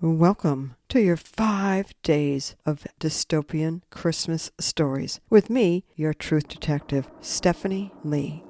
Welcome to your 5 days of dystopian Christmas stories with me, your truth detective, Stephanie Lee.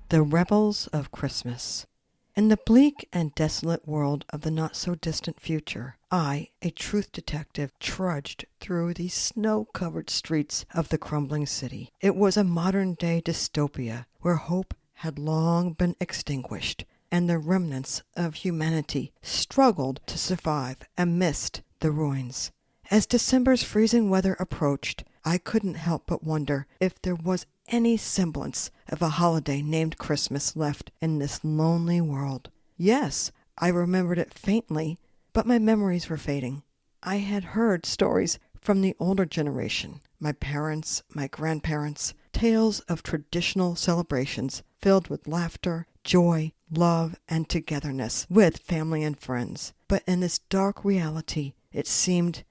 The Rebels of Christmas. In the bleak and desolate world of the not-so-distant future, I, a truth detective, trudged through the snow-covered streets of the crumbling city. It was a modern-day dystopia where hope had long been extinguished, and the remnants of humanity struggled to survive amidst the ruins. As December's freezing weather approached, I couldn't help but wonder if there was any semblance of a holiday named Christmas left in this lonely world. Yes, I remembered it faintly, but my memories were fading. I had heard stories from the older generation, my parents, my grandparents, tales of traditional celebrations filled with laughter, joy, love, and togetherness with family and friends. But in this dark reality, it seemed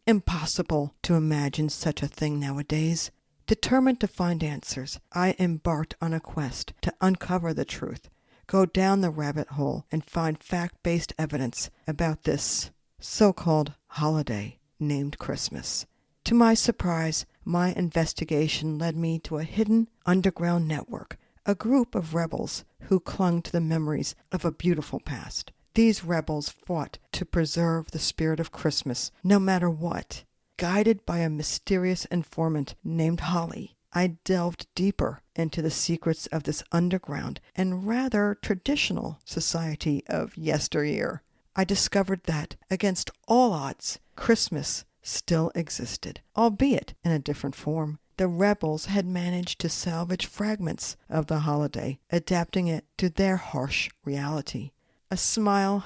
impossible to imagine such a thing nowadays. Determined to find answers, I embarked on a quest to uncover the truth, go down the rabbit hole, and find fact-based evidence about this so-called holiday named Christmas. To my surprise, my investigation led me to a hidden underground network, a group of rebels who clung to the memories of a beautiful past. These rebels fought to preserve the spirit of Christmas, no matter what. Guided by a mysterious informant named Holly, I delved deeper into the secrets of this underground and rather traditional society of yesteryear. I discovered that, against all odds, Christmas still existed, albeit in a different form. The rebels had managed to salvage fragments of the holiday, adapting it to their harsh reality. A smile,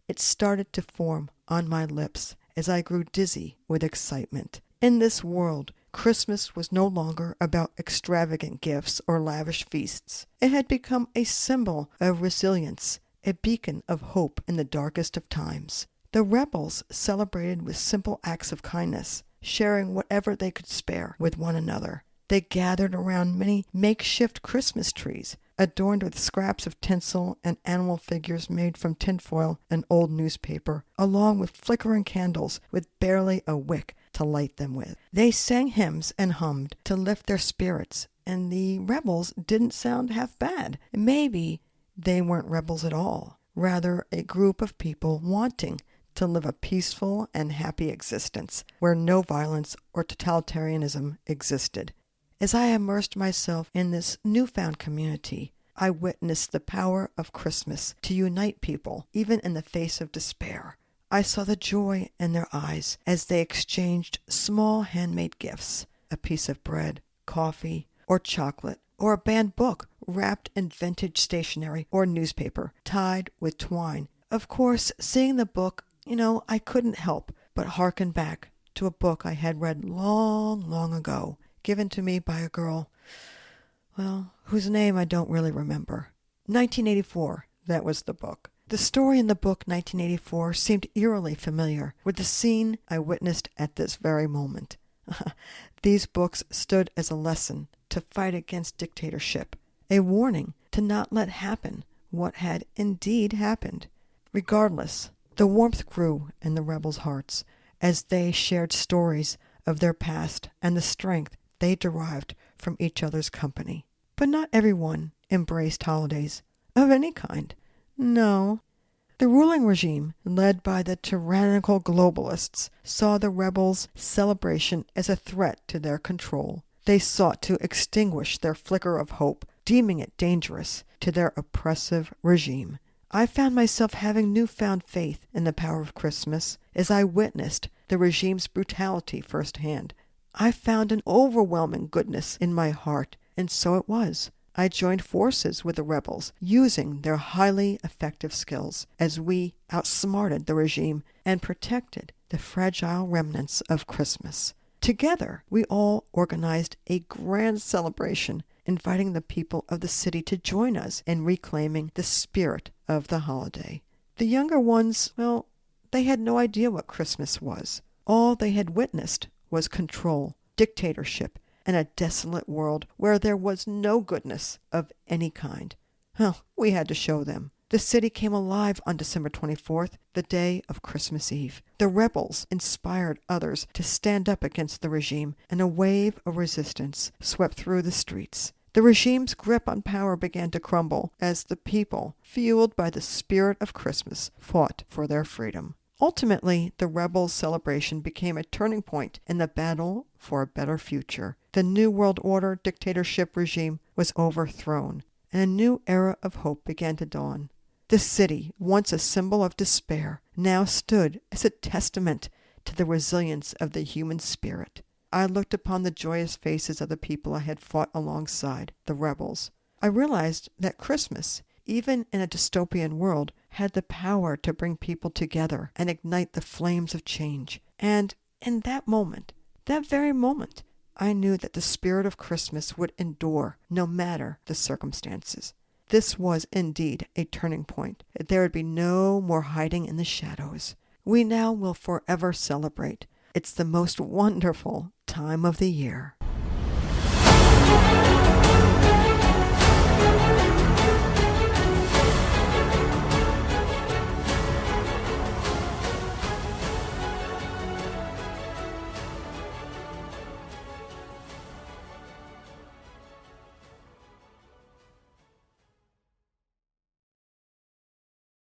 it started to form on my lips as I grew dizzy with excitement. In this world, Christmas was no longer about extravagant gifts or lavish feasts. It had become a symbol of resilience, a beacon of hope in the darkest of times. The rebels celebrated with simple acts of kindness, sharing whatever they could spare with one another. They gathered around many makeshift Christmas trees, adorned with scraps of tinsel and animal figures made from tinfoil and old newspaper, along with flickering candles with barely a wick to light them with. They sang hymns and hummed to lift their spirits, and the rebels didn't sound half bad. Maybe they weren't rebels at all, rather a group of people wanting to live a peaceful and happy existence where no violence or totalitarianism existed. As I immersed myself in this newfound community, I witnessed the power of Christmas to unite people, even in the face of despair. I saw the joy in their eyes as they exchanged small handmade gifts, a piece of bread, coffee, or chocolate, or a banned book wrapped in vintage stationery or newspaper tied with twine. Of course, seeing the book, I couldn't help but hearken back to a book I had read long, long ago, given to me by a girl, whose name I don't really remember. 1984, that was the book. The story in the book 1984 seemed eerily familiar with the scene I witnessed at this very moment. These books stood as a lesson to fight against dictatorship, a warning to not let happen what had indeed happened. Regardless, the warmth grew in the rebels' hearts as they shared stories of their past and the strength they derived from each other's company. But not everyone embraced holidays of any kind. No. The ruling regime, led by the tyrannical globalists, saw the rebels' celebration as a threat to their control. They sought to extinguish their flicker of hope, deeming it dangerous to their oppressive regime. I found myself having newfound faith in the power of Christmas as I witnessed the regime's brutality firsthand. I found an overwhelming goodness in my heart, and so it was. I joined forces with the rebels, using their highly effective skills, as we outsmarted the regime and protected the fragile remnants of Christmas. Together, we all organized a grand celebration, inviting the people of the city to join us in reclaiming the spirit of the holiday. The younger ones, well, they had no idea what Christmas was. All they had witnessed was control, dictatorship, and a desolate world where there was no goodness of any kind. Well, we had to show them. The city came alive on December 24th, the day of Christmas Eve. The rebels inspired others to stand up against the regime, and a wave of resistance swept through the streets. The regime's grip on power began to crumble as the people, fueled by the spirit of Christmas, fought for their freedom. Ultimately, the rebels' celebration became a turning point in the battle for a better future. The New World Order dictatorship regime was overthrown, and a new era of hope began to dawn. The city, once a symbol of despair, now stood as a testament to the resilience of the human spirit. I looked upon the joyous faces of the people I had fought alongside, the rebels. I realized that Christmas, even in a dystopian world, had the power to bring people together and ignite the flames of change. And in that moment, that very moment, I knew that the spirit of Christmas would endure no matter the circumstances. This was indeed a turning point. There would be no more hiding in the shadows. We now will forever celebrate. It's the most wonderful time of the year.